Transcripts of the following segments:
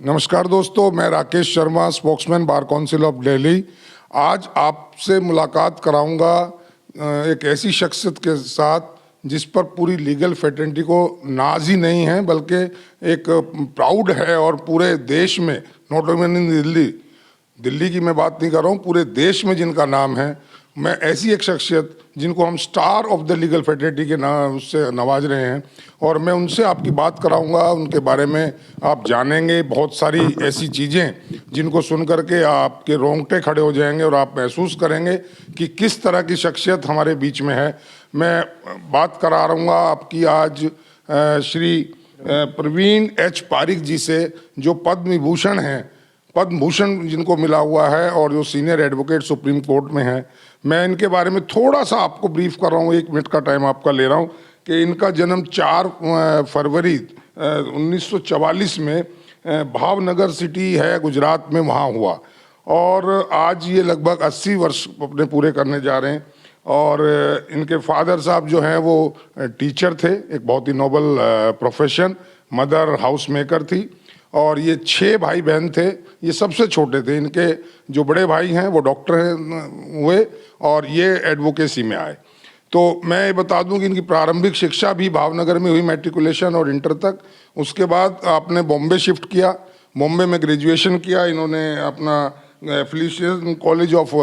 नमस्कार दोस्तों, मैं Rakesh Sharma, spokesman bar council of Delhi. आज आपसे मुलाकात कराऊंगा एक ऐसी शख्सियत के साथ जिस पर पूरी लीगल फ्रेटर्निटी को नाज ही नहीं है बल्कि एक प्राउड है, और पूरे देश में, नॉट ओनली इन दिल्ली की मैं बात नहीं कर रहा हूँ, पूरे देश में जिनका नाम है। मैं ऐसी एक शख्सियत जिनको हम star of the legal fraternity के नाम से नवाज रहे हैं, और मैं उनसे आपकी बात कराऊंगा। उनके बारे में आप जानेंगे बहुत सारी ऐसी चीज़ें जिनको सुन करके आपके रोंगटे खड़े हो जाएंगे और आप महसूस करेंगे कि किस तरह की शख्सियत हमारे बीच में है। मैं बात करा रहूँगा आपकी आज श्री प्रवीण एच पारिक जी से, जो पद्म विभूषण हैं, पद्म भूषण जिनको मिला हुआ है और जो सीनियर एडवोकेट सुप्रीम कोर्ट में है। मैं इनके बारे में थोड़ा सा आपको ब्रीफ कर रहा हूँ, 1 मिनट का टाइम आपका ले रहा हूँ कि इनका जन्म 4 फरवरी 1944 में भावनगर सिटी है गुजरात में, वहाँ हुआ, और आज ये लगभग 80 वर्ष अपने पूरे करने जा रहे हैं। और इनके फादर साहब जो हैं वो टीचर थे, एक बहुत ही noble profession. Mother house maker थी, और ये 6 भाई बहन थे। ये सबसे छोटे थे। इनके जो बड़े भाई हैं वो डॉक्टर हुए और ये एडवोकेसी में आए। तो मैं ये बता दूं कि इनकी प्रारंभिक शिक्षा भी भावनगर में हुई, मैट्रिकुलेशन और इंटर तक। उसके बाद आपने बॉम्बे शिफ्ट किया, बॉम्बे में ग्रेजुएशन किया इन्होंने अपना affiliation college of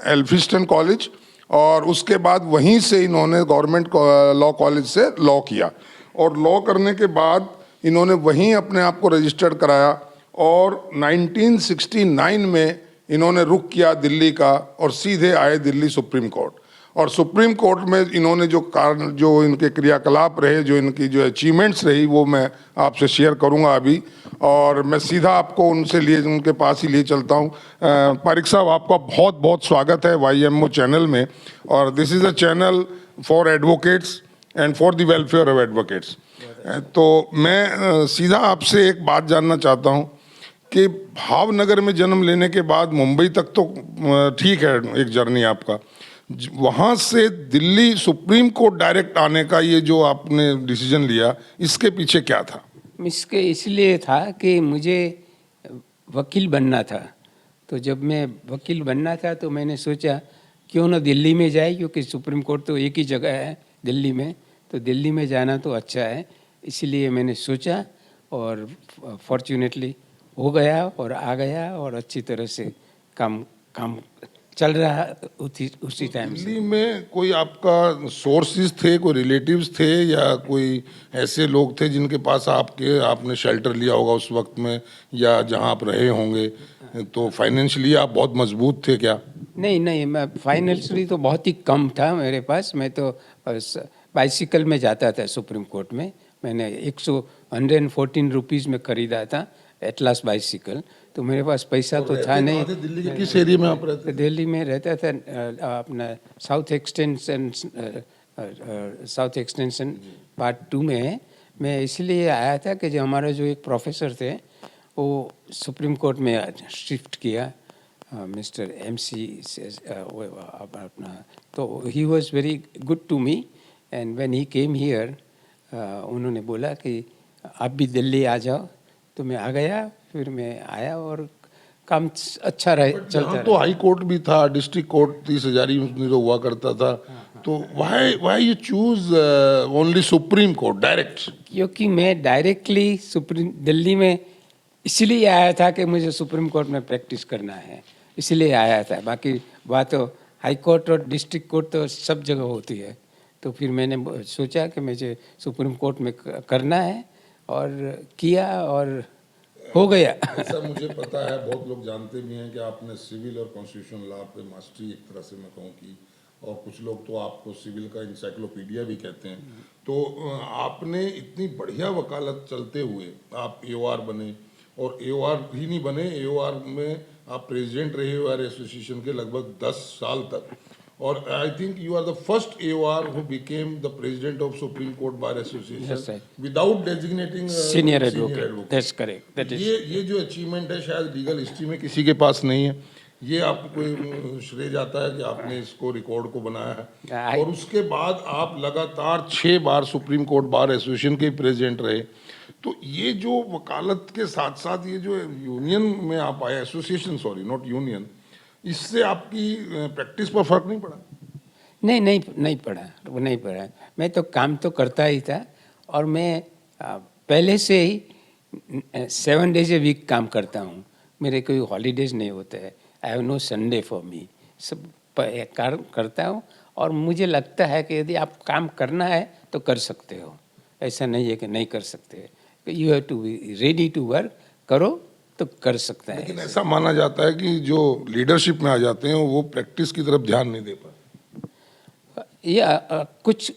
Elphinstone college, और उसके बाद वहीं से इन्होंने गवर्नमेंट लॉ कॉलेज से लॉ किया, और लॉ करने के बाद इन्होंने वहीं अपने आप को रजिस्टर्ड कराया, और 1969 में इन्होंने रुख किया दिल्ली का और सीधे आए दिल्ली सुप्रीम कोर्ट। और सुप्रीम कोर्ट में इन्होंने जो इनके क्रियाकलाप रहे, जो इनकी जो अचीवमेंट्स रही, वो मैं आपसे शेयर करूंगा अभी। और मैं सीधा आपको उनके पास ही ले चलता हूं। पारिक साहब, आपका बहुत बहुत स्वागत है YMO चैनल में, और this is a channel for advocates and for the welfare of advocates. तो मैं सीधा आपसे एक बात जानना चाहता हूं कि भावनगर में जन्म लेने के बाद मुंबई तक तो ठीक है एक जर्नी आपका, वहाँ से दिल्ली सुप्रीम कोर्ट डायरेक्ट आने का ये जो आपने डिसीजन लिया, इसके पीछे क्या था? इसके इसलिए था कि मुझे वकील बनना था। तो जब मैं वकील बनना था तो मैंने सोचा क्यों ना दिल्ली में जाए, क्योंकि सुप्रीम कोर्ट तो एक ही जगह है दिल्ली में, तो दिल्ली में जाना तो अच्छा है। इसलिए मैंने सोचा और फॉर्चुनेटली हो गया और आ गया, और अच्छी तरह से काम चल रहा उसी टाइम से। दिल्ली में कोई आपका सोर्सेज थे, कोई रिलेटिव्स थे, या कोई ऐसे लोग थे जिनके पास आपने शेल्टर लिया होगा उस वक्त में, या जहां आप रहे होंगे, तो फाइनेंशियली आप बहुत मजबूत थे क्या? नहीं, मैं फाइनेंशियली तो बहुत ही कम था मेरे पास। मैं तो बाइसिकल में जाता था सुप्रीम कोर्ट में। मैंने 114 रुपीज़ में ख़रीदा था एटलास बाइसिकल। तो मेरे पास पैसा तो था नहीं। दिल्ली के किस एरिया में आप रहते थे? दिल्ली में रहता था अपना साउथ एक्सटेंशन पार्ट 2 में। मैं इसलिए आया था कि जो हमारा जो एक प्रोफेसर थे वो सुप्रीम कोर्ट में शिफ्ट किया, मिस्टर MC अपना, तो ही was very good to me. And when he came here, उन्होंने बोला कि आप भी दिल्ली आ जाओ, तो मैं आ गया। फिर मैं आया और काम अच्छा चलता रहा। तो हाई कोर्ट भी था, डिस्ट्रिक्ट कोर्ट 30,000 तो हुआ करता था। तो why you choose only supreme court direct? क्योंकि मैं डायरेक्टली दिल्ली में इसलिए आया था कि मुझे सुप्रीम कोर्ट में प्रैक्टिस करना है, इसलिए आया था। बाकी बात तो हाई कोर्ट और डिस्ट्रिक्ट कोर्ट तो सब जगह होती है। तो फिर मैंने सोचा कि मुझे सुप्रीम कोर्ट में करना है, और किया और हो गया। ऐसा मुझे पता है, बहुत लोग जानते भी हैं कि आपने सिविल और कॉन्स्टिट्यूशनल लॉ पे मास्टरी, एक तरह से मैं कहूँ की, और कुछ लोग तो आपको सिविल का इंसाइक्लोपीडिया भी कहते हैं। तो आपने इतनी बढ़िया वकालत चलते हुए आप AOR बने, और AOR ही नहीं बने, AOR में आप प्रेसिडेंट रहे AOR एसोसिएशन के लगभग 10 साल तक। और I think you are the first AOR who became the president of Supreme Court Bar Association, Yes, sir. without designating Senior advocate. That's correct. That is. ये जो अचीवमेंट है शायद लीगल हिस्ट्री में किसी के पास नहीं है। ये आपको कोई श्रेय जाता है कि आपने इसको रिकॉर्ड को बनाया है। I- और उसके बाद आप लगातार 6 बार सुप्रीम कोर्ट बार एसोसिएशन के प्रेसिडेंट रहे। तो ये जो वकालत के साथ साथ ये जो यूनियन में आप आए, एसोसिएशन सॉरी नॉट यूनियन, इससे आपकी प्रैक्टिस पर फर्क नहीं पड़ा? नहीं नहीं नहीं पढ़ा, वो नहीं पढ़ा। मैं तो काम तो करता ही था, और मैं पहले से ही 7 डेज ए वीक काम करता हूँ। मेरे कोई हॉलीडेज नहीं होते हैं। I have no Sunday for me. सब काम करता हूँ, और मुझे लगता है कि यदि आप काम करना है तो कर सकते हो। ऐसा नहीं है कि नहीं कर सकते। You have to be ready to work. करो तो कर सकता है। लेकिन ऐसा माना जाता है कि जो लीडरशिप में आ जाते हैं वो प्रैक्टिस की तरफ ध्यान नहीं दे पाते। या कुछ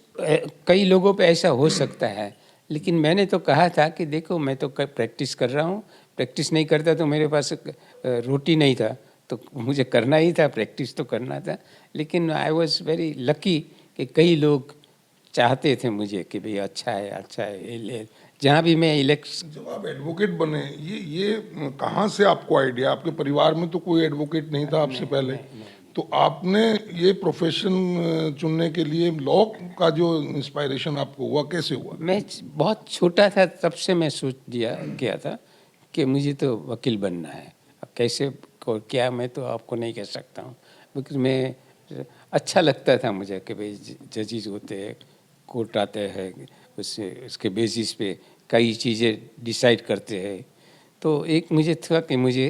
कई लोगों पे ऐसा हो सकता है, लेकिन मैंने तो कहा था कि देखो मैं तो प्रैक्टिस कर रहा हूँ। प्रैक्टिस नहीं करता तो मेरे पास रोटी नहीं था, तो मुझे करना ही था, प्रैक्टिस तो करना था। लेकिन आई वॉज वेरी लकी कि कई लोग चाहते थे मुझे कि भाई अच्छा है, अच्छा है, ये ले। जहाँ भी मैं इलेक्शन, जब आप एडवोकेट बने, ये कहाँ से आपको आइडिया? आपके परिवार में तो कोई एडवोकेट नहीं था आपसे पहले, तो आपने ये प्रोफेशन चुनने के लिए लॉ का जो इंस्पायरेशन आपको हुआ, कैसे हुआ? मैं बहुत छोटा था तब से मैं सोच दिया किया था कि मुझे तो वकील बनना है। अब कैसे क्या, मैं तो आपको नहीं कह सकता हूँ, बिकॉज मैं अच्छा लगता था मुझे कि भाई जजेस होते हैं, कोर्ट आते हैं, उसके बेसिस पे कई चीज़ें डिसाइड करते हैं। तो एक मुझे था कि मुझे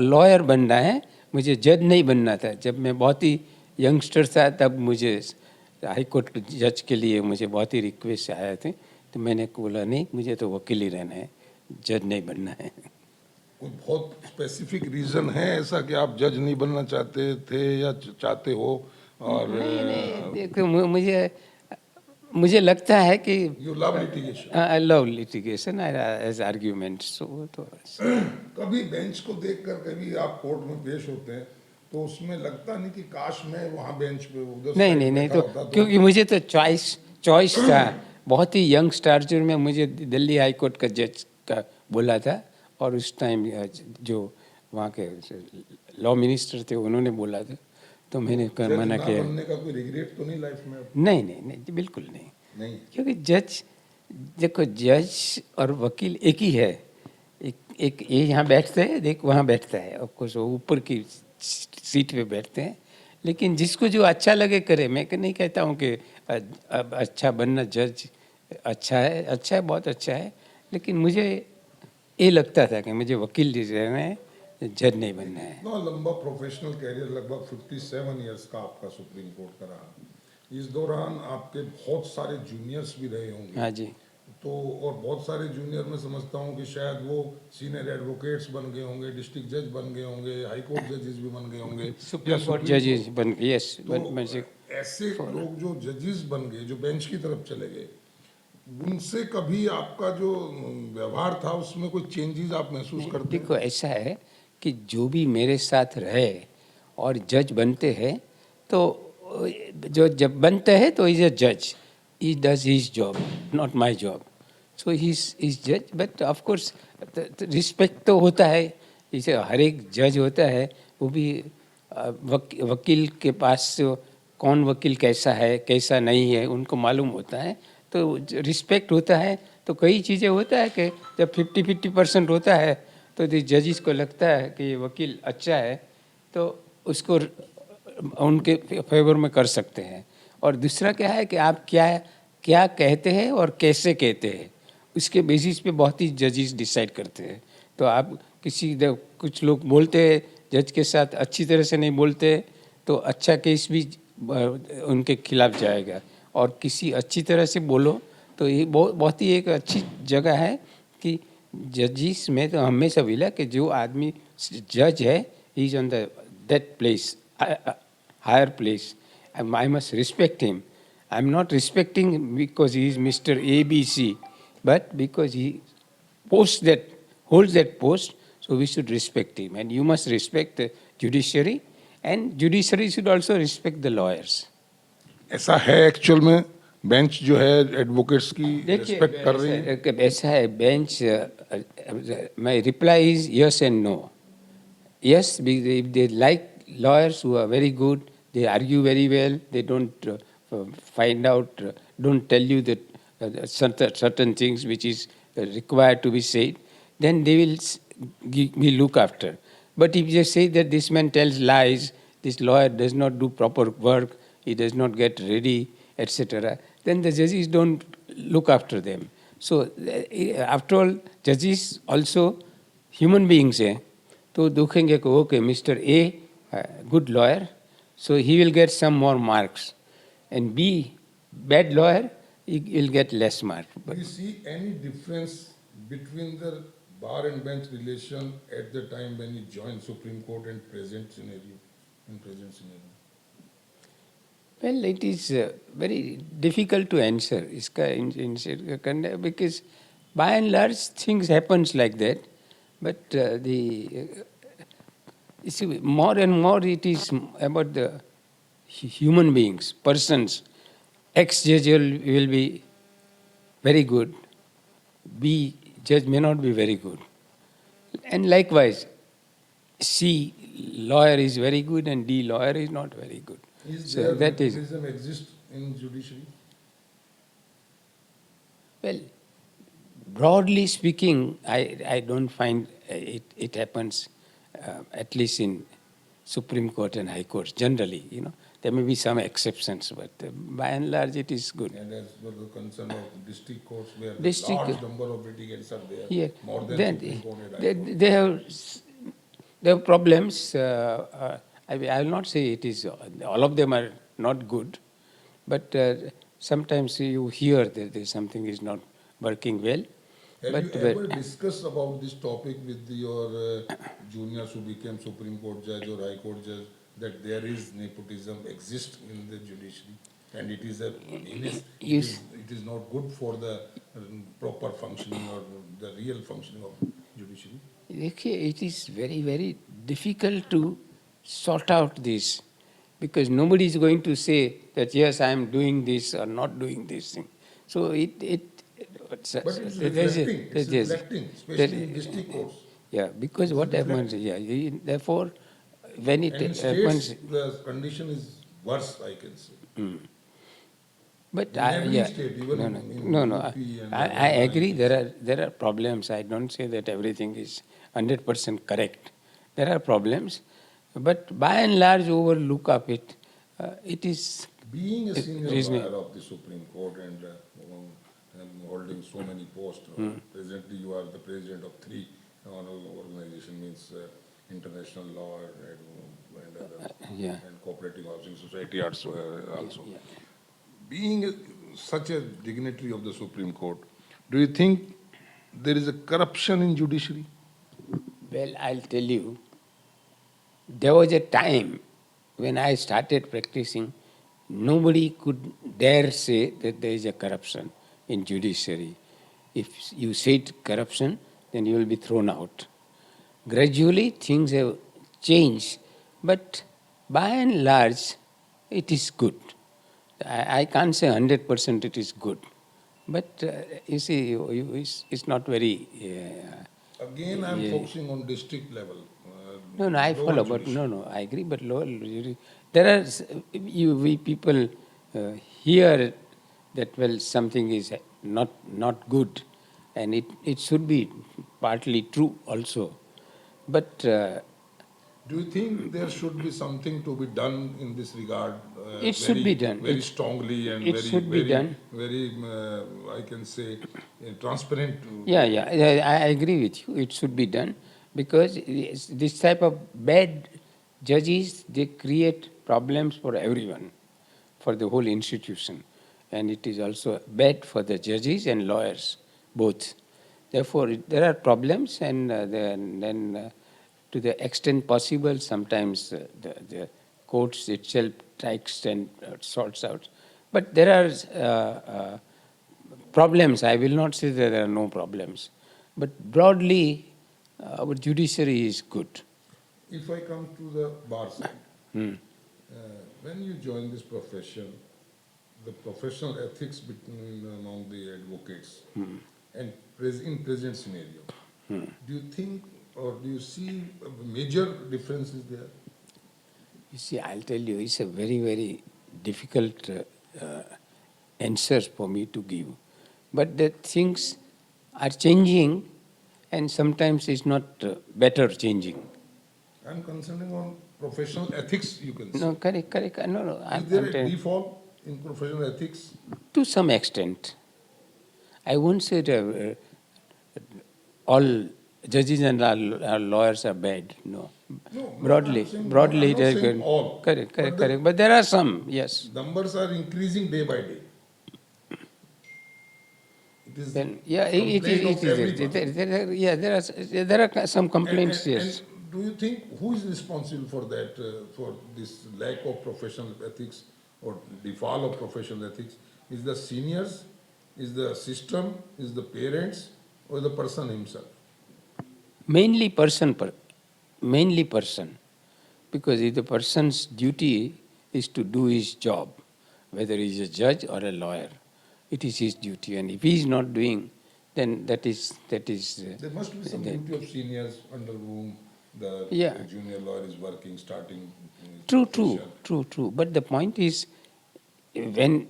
लॉयर बनना है, मुझे जज नहीं बनना था। जब मैं बहुत ही यंगस्टर था तब मुझे हाई कोर्ट जज के लिए मुझे बहुत ही रिक्वेस्ट आए थे, तो मैंने बोला नहीं, मुझे तो वकील ही रहना है, जज नहीं बनना है। कोई बहुत स्पेसिफिक रीजन है ऐसा कि आप जज नहीं बनना चाहते थे या चाहते हो? और नहीं, देखो मुझे लगता है कि you love litigation. I love litigation as argument. So तो कभी बेंच को देखकर कभी आप कोर्ट में पेश होते हैं तो उसमें लगता नहीं कि काश मैं वहाँ बेंच पे उधर नहीं साइड नहीं नहीं, बैठा तो होता? तो क्योंकि मुझे तो चॉइस था। बहुत ही यंग स्टार्चर में मुझे दिल्ली हाई कोर्ट का जज का बोला था, और उस टाइम जो वहाँ के लॉ मिनिस्टर थे उन्होंने बोला था, तो मैंने जज मना ना किया। बनने का कोई रिग्रेट तो नहीं लाइफ में? नहीं नहीं नहीं, बिल्कुल नहीं। नहीं। क्योंकि जज, देखो जज और वकील एक ही है। एक ये यहाँ बैठते हैं, देख वहाँ बैठता है, ऑफकोर्स वो ऊपर की सीट पे बैठते हैं। लेकिन जिसको जो अच्छा लगे करे। मैं नहीं कहता हूँ कि अब अच्छा बनना जज अच्छा है, अच्छा है, बहुत अच्छा है, लेकिन मुझे ये लगता था कि मुझे वकील रहना है, जज नहीं बनना है। इतना लंबा प्रोफेशनल कैरियर, लगभग 57 इयर्स का आपका सुप्रीम कोर्ट का रहा। इस दौरान आपके बहुत सारे जूनियर्स भी रहे होंगे। हाँ जी। तो और बहुत सारे जूनियर मैं समझता हूँ कि शायद वो सीनियर एडवोकेट्स बन गए होंगे, डिस्ट्रिक्ट जज बन गए होंगे, हाई कोर्ट जजेस भी बन गए होंगे, या सुप्रीम कोर्ट सुप्रीम जजेस कोर्ट। बन गए, यस। तो ऐसे लोग जो जजेस बन गए, जो बेंच की तरफ चले गए, उनसे कभी आपका जो व्यवहार था उसमें कोई चेंजेस आप महसूस करते हैं? देखो ऐसा है कि जो भी मेरे साथ रहे और जज बनते हैं, तो जो जब बनते हैं तो इज अ जज, he does his job, not my job. So he is जज, बट ऑफ कोर्स रिस्पेक्ट तो होता है। जैसे हर एक जज होता है, वो भी वकील के पास कौन वकील कैसा है कैसा नहीं है उनको मालूम होता है, तो रिस्पेक्ट होता है। तो कई चीज़ें होता है कि जब 50-50% होता है तो जजिस को लगता है कि ये वकील अच्छा है, तो उसको उनके फेवर में कर सकते हैं। और दूसरा क्या है कि आप क्या क्या कहते हैं और कैसे कहते हैं, उसके बेसिस पे बहुत ही जजिस डिसाइड करते हैं। तो आप कुछ लोग बोलते हैं जज के साथ अच्छी तरह से नहीं बोलते, तो अच्छा केस भी उनके खिलाफ जाएगा। और किसी अच्छी तरह से बोलो तो ये बहुत ही एक अच्छी जगह है कि जजिस में तो हमेशा मिला कि जो आदमी जज है, he is on that place, higher place, I must respect him. I am not respecting because he is mister ABC, but because he holds that post, so we should respect him. And you must respect the judiciary, and judiciary should also respect the lawyers. ऐसा है actual में? Bench जो है advocates की respect कर रही है? ऐसा है bench. My reply is yes and no. Yes, if they like lawyers who are very good, they argue very well, they don't find out, don't tell you that certain things which is required to be said, then they will be look after. But if they say that this man tells lies, this lawyer does not do proper work, he does not get ready, etc., then the judges don't look after them. So, after all, judges also human beings हैं, तो देखेंगे कि okay mister a good lawyer, so he will get some more marks, and B, bad lawyer, he will get less mark. Do you see any difference between the bar and bench relation at the time when you joined Supreme Court and present scenario? In present scenario. Well, it is very difficult to answer because by and large things happens like that, but you see, more and more it is about the human beings, persons. Ex-judge will be very good, B judge may not be very good. And likewise, C lawyer is very good and D lawyer is not very good. Is So there that is, nepotism exist in judiciary? well, broadly speaking, I don't find it happens, at least in Supreme Court and High Court generally, There may be some exceptions, but by and large it is good. And as for the concern of district courts where District, large number of litigants are there, here, more than then Supreme Court and High they, Court. they have problems. I will not say it is, all of them are not good, but sometimes you hear that something is not working well. Have you ever discussed about this topic with your juniors who became Supreme Court judge or High Court judge, that there is nepotism exists in the judiciary and it is it is not good for the proper functioning or the real functioning of judiciary? Okay, it is very, very difficult to sort out this because nobody is going to say that yes, I am doing this or not doing this thing. So But it's reflecting, especially in district courts. Yeah, because what happens, therefore, when it And in happens, states, the condition is worse, I can say. but In every state, even in UP and I agree. There are problems. I don't say that everything is 100% correct. There are problems, but by and large, overlook of it. It is being a senior reasonable. lawyer of the Supreme Court and holding so many posts. Presently, you are the president of 3 organization, means International Law and and Cooperative Housing Society also. Yeah. Being such a dignitary of the Supreme Court, do you think there is a corruption in judiciary? Well, I'll tell you, there was a time when I started practicing, nobody could dare say that there is a corruption in judiciary. If you said corruption, then you will be thrown out. Gradually, things have changed, but by and large, it is good. I can't say 100% it is good, but you see, it's not very. Again, I'm focusing on district level. No, I follow, but no, I agree, but lower, there are, we people hear that, well, something is not good, and it should be partly true also. But do you think there should be something to be done in this regard? It should be done. Very strongly and it should be done. very, I can say, transparent. Yeah, I agree with you. It should be done because this type of bad judges, they create problems for everyone, for the whole institution. And it is also bad for the judges and lawyers, both. Therefore, there are problems, and then to the extent possible, sometimes the courts itself tries and sorts out. But there are problems. I will not say that there are no problems. But broadly, our judiciary is good. If I come to the bar side, when you join this profession, the professional ethics among the advocates, and in present scenario, do you think or do you see major differences there? You see, I'll tell you, it's a very, very difficult answer for me to give. But the things are changing, and sometimes it's not better changing. I'm concerning on professional ethics, you can say. No, correct, correct. No, no. Is there I'm a telling default in professional ethics? to some extent. I won't say that all judges and all lawyers are bad. No. No, Broadly, I'm broadly, not they're saying good. all. Correct, But correct, the correct. But there are some, yes. numbers are increasing day by day. It is Then, yeah, complaint of every person. Yeah, there are some complaints, And yes. do you think who is responsible for that, for this lack of professional ethics or default of professional ethics? Is the seniors, is the system, is the parents, or the person himself? Mainly mainly person. Because if the person's duty is to do his job, whether he's a judge or a lawyer, it is his duty. And if he is not doing, then that is There must be some duty of seniors under whom the yeah. junior lawyer is working, starting his True, true, profession. true, true. But the point is, when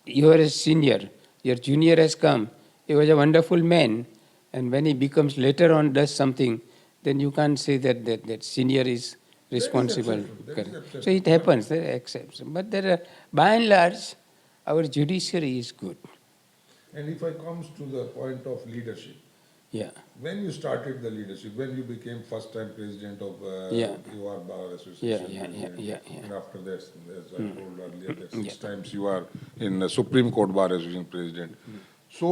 you are a senior, your junior has come, he was a wonderful man, and when he becomes later on does something, then you can't say that senior is That is responsible. exception. That is Correct. So exception. it happens, there are exceptions. But there are, by and large, our judiciary is good. And if I comes to the point of leadership, Yeah, when you started the leadership, when you became first time president of Yeah. UR Bar yeah, Association, yeah, yeah, president, yeah, yeah. and after that, as I told earlier, that Yeah. 6 times you are in the Supreme Court Bar Association president. So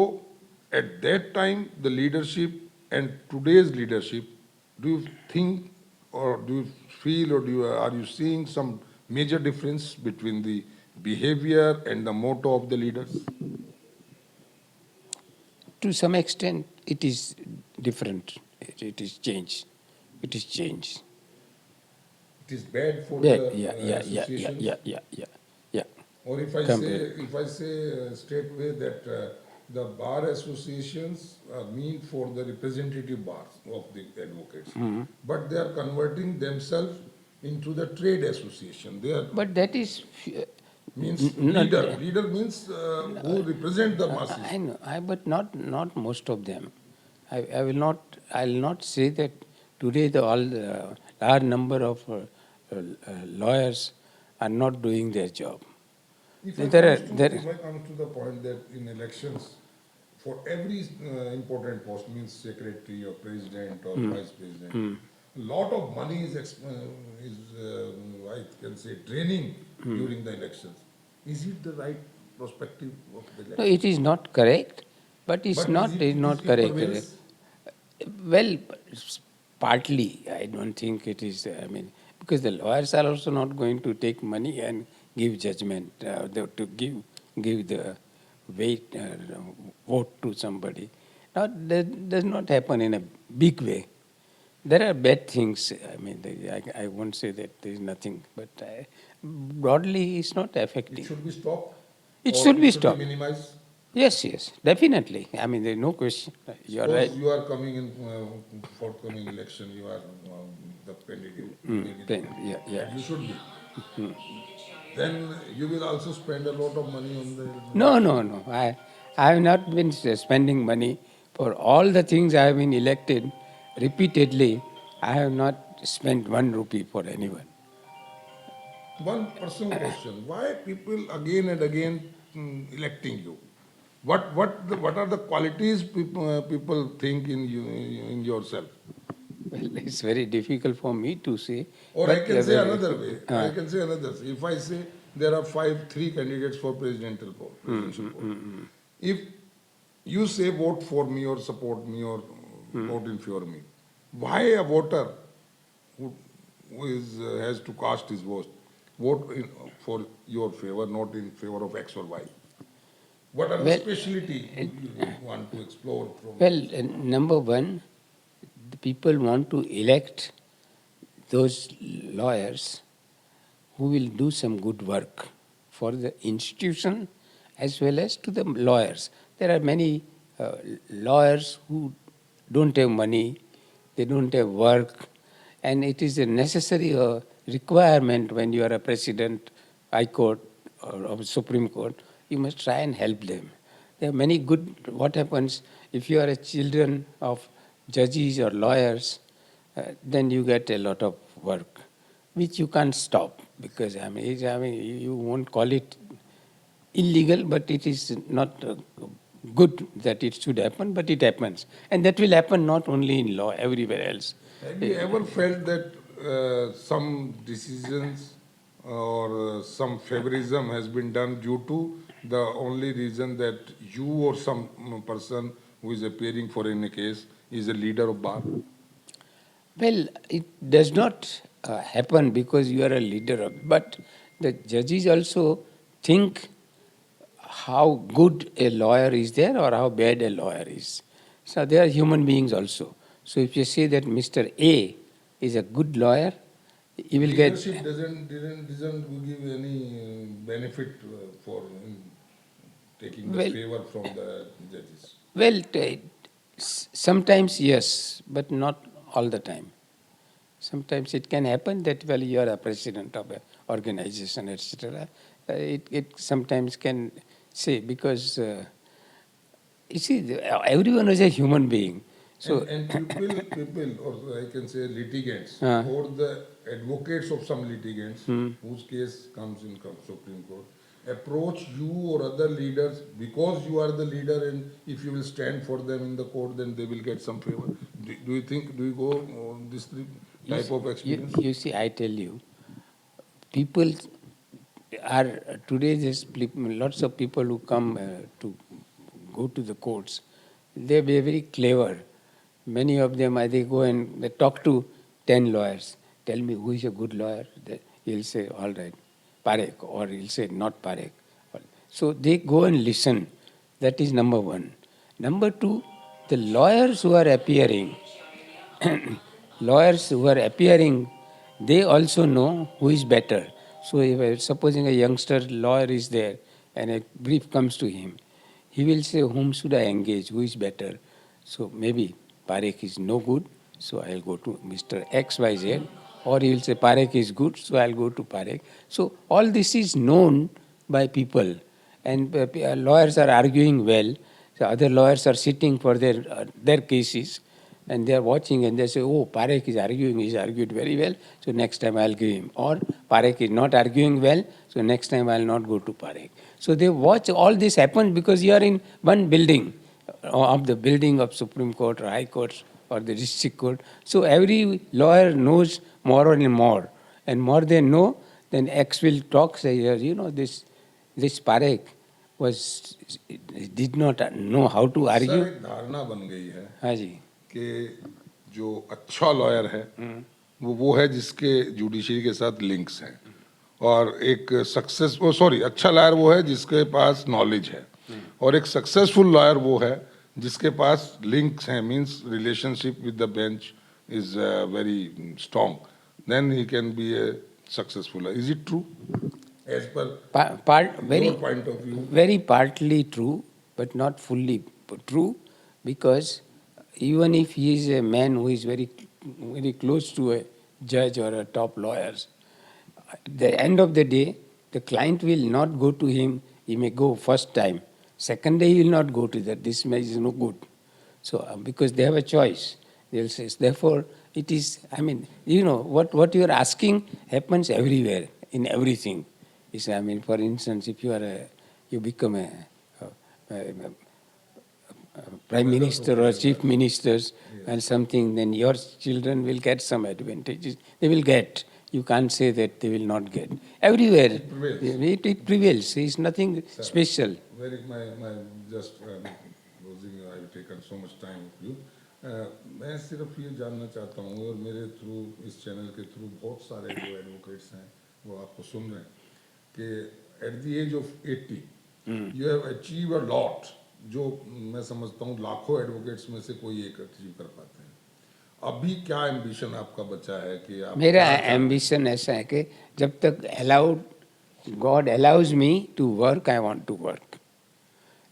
at that time, the leadership and today's leadership, do you think or do you feel or are you seeing some major difference between the behavior and the motto of the leaders? To some extent, it is different. It is changed. It is changed. It is bad for Yeah, the yeah, yeah, yeah, yeah, associations. yeah. Or Complete. if I say straightway that the bar associations are meant for the representative bars of the advocates, but they are converting themselves into the trade association. They are But that is means not. leader. Leader means who represent the masses. I know, but not most of them. I will not. I'll not say that today the all large number of lawyers are not doing their job. If I come to the point that in elections, for every important post, means secretary or president or vice president, a lot of money I can say draining during the elections. Is it the right perspective of the No, election? it is not correct, but it's But not. It's not it correct. prevails? Well, partly, I don't think it is. I mean, because the lawyers are also not going to take money and give judgment, to give the weight vote to somebody. Now, that does not happen in a big way. There are bad things. I mean, I won't say that there is nothing, but broadly, it's not It affecting. should be stopped It or should it be should be stopped. minimized? Yes, yes, definitely. I mean, there's no question. You're right. Suppose you are coming in forthcoming election, you are the candidate, Yeah, yeah. and you should be. Then you will also spend a lot of money on the No, election. no, no. I have not been spending money for all the things I have been elected repeatedly. I have not spent 1 rupee for anyone. One personal question: why people again and again electing you? What are the qualities people think in you in yourself? Well, it's very difficult for me to say, Or I but can say another way. I can say another. If I say there are three candidates for presidential post. If you say vote for me or support me or vote in favor of me, why a voter who has to cast his vote for your favor, not in favor of X or Y? What are the well, specialty you want to explore from? well, number one, the people want to elect those lawyers who will do some good work for the institution as well as to the lawyers. There are many lawyers who don't have money they don't have work, and it is a necessary requirement when you are a president, High Court or Supreme Court, you must try and help them. There are many good, what happens if you are a children of judges or lawyers, then you get a lot of work, which you can't stop because you won't call it illegal, but it is not good that it should happen, but it happens. And that will happen not only in law, everywhere else. Have you ever felt that some decisions or some favorism has been done due to the only reason that you or some person who is appearing for any case is a leader of bar? Well, it does not happen because you are a leader, but the judges also think how good a lawyer is there or how bad a lawyer is. So they are human beings also. So if you say that Mr. A is a good lawyer, he will get. Leadership doesn't give any benefit for taking the Well, favor from the judges. Well, sometimes yes, but not all the time. Sometimes it can happen that, well, you are a president of an organization, etc. It sometimes can say, because you see, everyone is a human being. So, And people, or I can say litigants, Uh. or the advocates of some litigants whose case comes in Supreme Court, approach you or other leaders because you are the leader, and if you will stand for them in the court, then they will get some favor. Do you think, do you go on this type of experience? you see, I tell you, people are today. There's lots of people who come to go to the courts. They're very clever. Many of them, they go and they talk to 10 lawyers. Tell me who is a good lawyer. He'll say, all right, Parekh, or he'll say, not Parekh. So they go and listen. That is number one. Number two, the lawyers who are appearing, lawyers who are appearing, they also know who is better. So if supposing a youngster lawyer is there and a brief comes to him, he will say, whom should I engage? Who is better? So maybe Parekh is no good, so I'll go to Mr. XYZ. Or he will say, Parekh is good, so I'll go to Parekh. So all this is known by people. And lawyers are arguing well. So other lawyers are sitting for their cases. And they are watching and they say, oh, Parekh is arguing, he's argued very well, so next time I'll give him. Or Parekh is not arguing well, so next time I'll not go to Parekh. So they watch all this happen because you are in one building, of the building of Supreme Court or High Court or the District Court. So every lawyer knows more and more. And more they know, then X will talk, say, you know, this Parekh did not know how to argue. Sir एक धारणा बन गई है हाँ जी. कि जो अच्छा lawyer है वो है जिसके जुडिशरी के साथ लिंक्स हैं, और एक अच्छा लॉयर वो है जिसके पास नॉलेज है, और एक सक्सेसफुल लॉयर वो है जिसके पास लिंक्स हैं, means relationship with the bench is very strong, then he can be a successful. Is it true as per your point of view? Very partly true, but not fully true, because even if he is a man who is very, very close to a judge or a top lawyer, at the end of the day, the client will not go to him. He may go first time. Second day, he will not go to that. This man is no good. So, because they have a choice. They'll say, therefore, it is, I mean, you know, what you are asking happens everywhere, in everything. I mean, for instance, if you become a prime minister or chief ministers and something, then your children will get some advantages. They will get. You can't say that they will not get. Everywhere, it prevails. It's nothing special. Just closing, I've taken so much time of you. मैं सिर्फ ये जानना चाहता हूँ, और मेरे through, इस channel के थ्रू बहुत सारे जो एडवोकेट्स हैं वो आपको सुन रहे हैं, कि at the age of 80 you have achieved a lot, जो मैं समझता हूँ लाखों एडवोकेट्स में से कोई एक अचीव कर पाते हैं. अभी क्या एम्बिशन आपका बचा है कि आप? मेरा एम्बिशन ऐसा है कि जब तक God allows me to work, I want to work.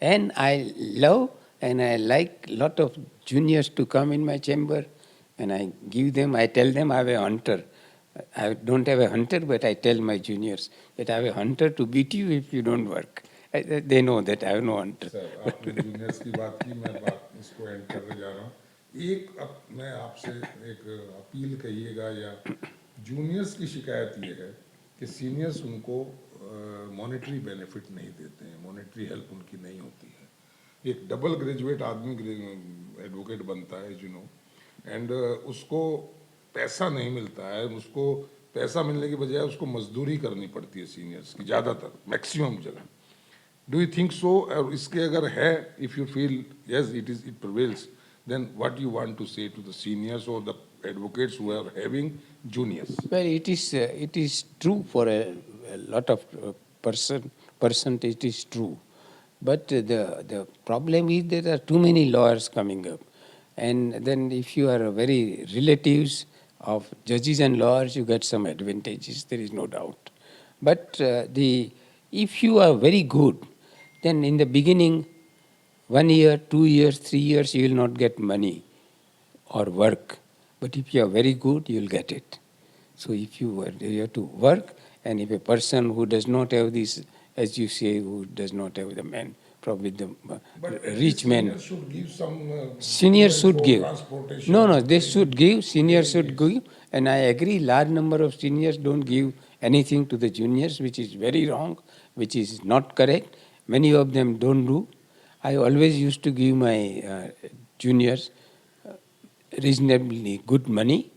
And I love and I like a lot of juniors to come in my chamber and I give them, I tell them I have a hunter. I don't have a hunter, but I tell my juniors that I have a hunter to beat you if you don't work. They know that I have no hunter. Sir आपने juniors की बात की, मैं बात इसको and करने जा रहा हूँ। मैं आपसे एक अपील कहिएगा, या जूनियर्स की शिकायत ये है कि सीनियर्स उनको मॉनेटरी बेनिफिट नहीं देते हैं, मॉनेटरी हेल्प उनकी नहीं होती है। एक डबल ग्रेजुएट आदमी एडवोकेट बनता है, यू नो, एंड उसको पैसा नहीं मिलता है, उसको पैसा मिलने की बजाय उसको मजदूरी करनी पड़ती है सीनियर्स की, ज़्यादातर मैक्सिमम जगह। Do you think so? और इसके अगर है, if you feel yes it prevails, then what you want to say to the seniors or the advocates who are having juniors? Well, it is true for a lot of percent it is true, but the problem is there are too many lawyers coming up, and then if you are very relatives of judges and lawyers, you get some advantages. There is no doubt, but if you are very good, then in the beginning, 1 year, 2 years, 3 years, you will not get money or work. But if you are very good, you will get it. So if you have to work, and if a person who does not have this, as you say, who does not have the man, probably the rich man. Seniors should give some. Seniors should give. Transportation. No, they should give. Seniors should give. And I agree, large number of seniors don't give anything to the juniors, which is very wrong, which is not correct. Many of them don't do. I always used to give my juniors reasonably good money,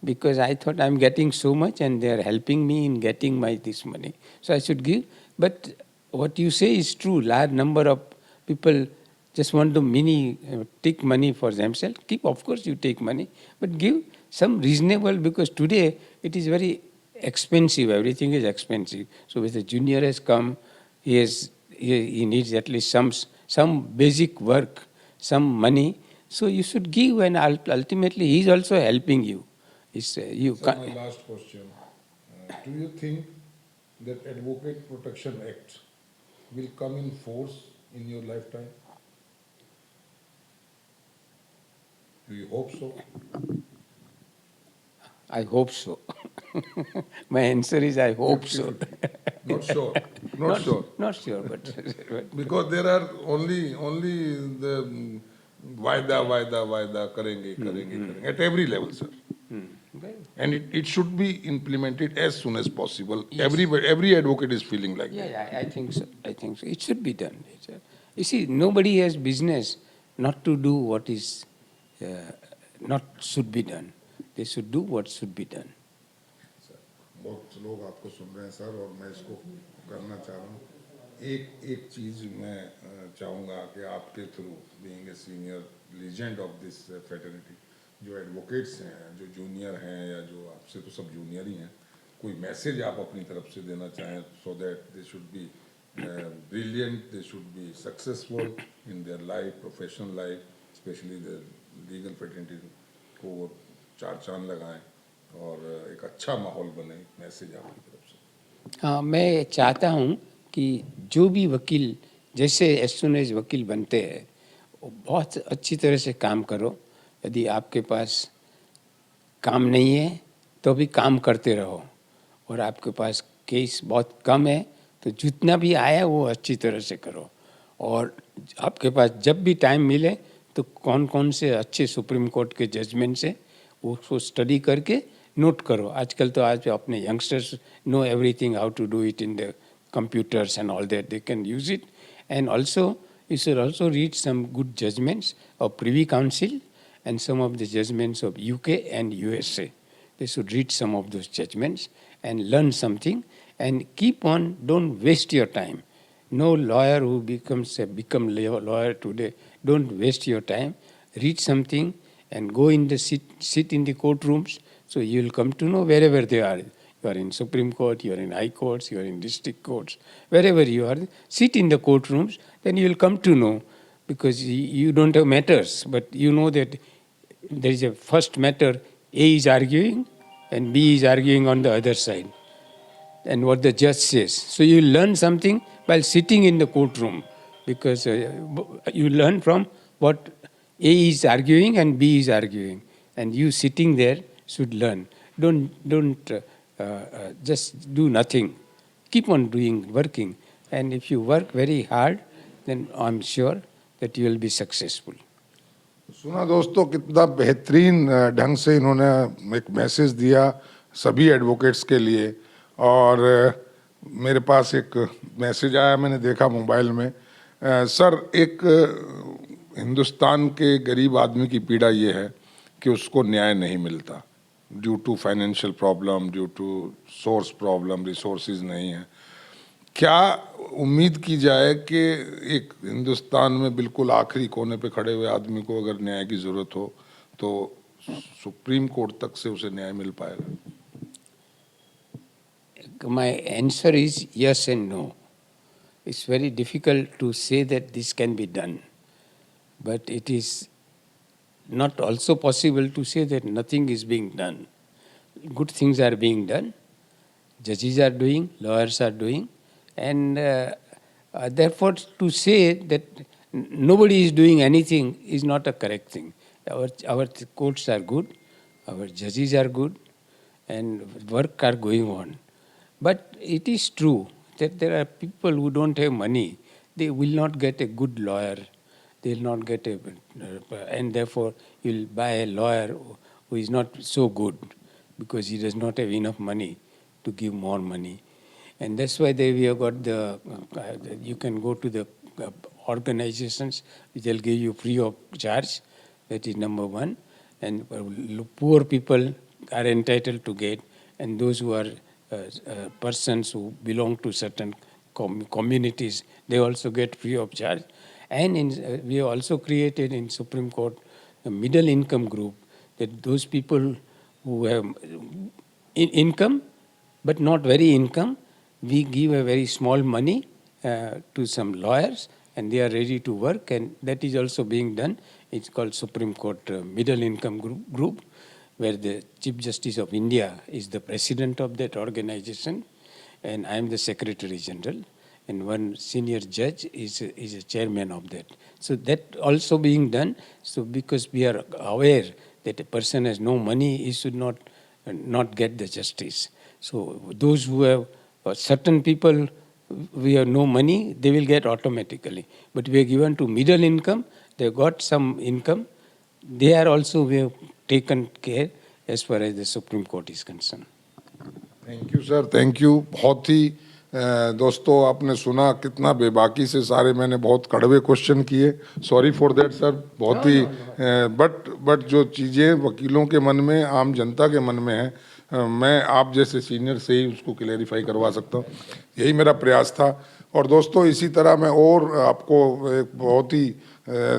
because I thought I'm getting so much and they are helping me in getting this money. So I should give. But what you say is true. Large number of people just want to take money for themselves. Of course you take money, but give some reasonable, because today it is very expensive. Everything is expensive. So if the junior has come, he needs at least some basic work, some money. So you should give, and ultimately he is also helping you. So my last question: do you think that Advocate Protection Act will come in force in your lifetime? Do you hope so? I hope so. My answer is I hope so. Not sure. Not sure. Not sure, but Because there are only the वायदा करेंगे at every level, sir. And it should be implemented as soon as possible. Yes. Every advocate is feeling like that. Yeah, I think so. It should be done. You see, nobody has business not to do what is not should be done. They should do what should be done. बहुत लोग आपको सुन रहे हैं sir, और मैं इसको करना चाह रहा हूँ। एक चीज़ मैं चाहूँगा कि आपके through, being a senior legend of this fraternity, जो एडवोकेट्स हैं, जो जूनियर हैं, या जो आपसे तो सब जूनियर ही हैं, कोई मैसेज आप अपनी तरफ से देना चाहें, so that they should be brilliant, they should be successful in their life, professional life, specially the legal fraternity को चार चांद लगाएं और एक अच्छा माहौल बने। मैसेज आपकी तरफ से। हाँ, मैं चाहता हूँ कि जो भी वकील, जैसे एज सून एज वकील बनते हैं, वो बहुत अच्छी तरह से काम करो। यदि आपके पास काम नहीं है तो भी काम करते रहो, और आपके पास केस बहुत कम है तो जितना भी आया वो अच्छी तरह से करो। और आपके पास जब भी टाइम मिले तो कौन कौन से अच्छे सुप्रीम कोर्ट के जजमेंट्स हैं उसको स्टडी करके नोट करो। आजकल तो अपने youngsters know everything, how to do it in the computers and all that, they can use it. And also you should also read some good judgments of Privy Council and some of the judgments of UK and USA. They should read some of those judgments and learn something, and keep on, don't waste your time. No lawyer who become lawyer today, don't waste your time. Read something and go in the sit in the courtrooms, so you will come to know wherever they are. You are in Supreme Court, you are in High Courts, you are in District Courts, wherever you are, sit in the courtrooms, then you will come to know, because you don't have matters, but you know that there is a first matter, A is arguing and B is arguing on the other side, and what the judge says. So you learn something while sitting in the courtroom, because you learn from what A is arguing and B is arguing. and you sitting there should learn. Don't just do nothing. Keep on working. And if you work very hard, then I'm sure that you will be successful. सुना दोस्तों कितना बेहतरीन ढंग से इन्होंने एक message दिया सभी एडवोकेट्स के लिए। और मेरे पास एक मैसेज आया, मैंने देखा मोबाइल में। सर, एक हिंदुस्तान के गरीब आदमी की पीड़ा ये है कि उसको न्याय नहीं मिलता, due to financial problem, due to source problem, resources नहीं है। क्या उम्मीद की जाए कि एक हिंदुस्तान में बिल्कुल आखिरी कोने पे खड़े हुए आदमी को अगर न्याय की ज़रूरत हो तो सुप्रीम कोर्ट तक से उसे न्याय मिल पाएगा? My answer is yes and no. It's very difficult to say that this can be done, but it is not also possible to say that nothing is being done. Good things are being done. Judges are doing, lawyers are doing, and therefore to say that nobody is doing anything is not a correct thing. Our courts are good, our judges are good, and work are going on. But it is true that there are people who don't have money. They will not get a good lawyer. They will not get and therefore you'll buy a lawyer who is not so good because he does not have enough money to give more money. And that's why we have got you can go to the organizations which will give you free of charge. That is number one. And poor people are entitled to get, and those who are persons who belong to certain communities, they also get free of charge. And we have also created in Supreme Court a middle income group, that those people who have income but not very income, we give a very small money to some lawyers and they are ready to work, and that is also being done. It's called Supreme Court Middle Income Group, where the Chief Justice of India is the president of that organization, and I am the Secretary General, and one senior judge is a chairman of that. So that also being done. So because we are aware that a person has no money, he should not get the justice. So those who have certain people, we have no money, they will get automatically. But we are given to middle income, they got some income. They are also, we have taken care as far as the Supreme Court is concerned. Thank you sir, thank you. बहुत ही दोस्तों आपने सुना कितना बेबाकी से सारे मैंने बहुत कड़वे क्वेश्चन किए, सॉरी फॉर दैट सर। बहुत ही बट जो चीज़ें वकीलों के मन में, आम जनता के मन में है, मैं आप जैसे सीनियर से ही उसको क्लेरिफाई करवा सकता हूँ। यही मेरा प्रयास था। और दोस्तों इसी तरह मैं और आपको एक बहुत ही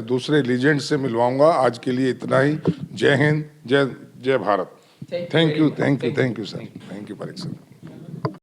दूसरे लीजेंड से मिलवाऊंगा। आज के लिए इतना ही। जय हिंद, जय Bharat. Thank you sir, thank you Parekh sir.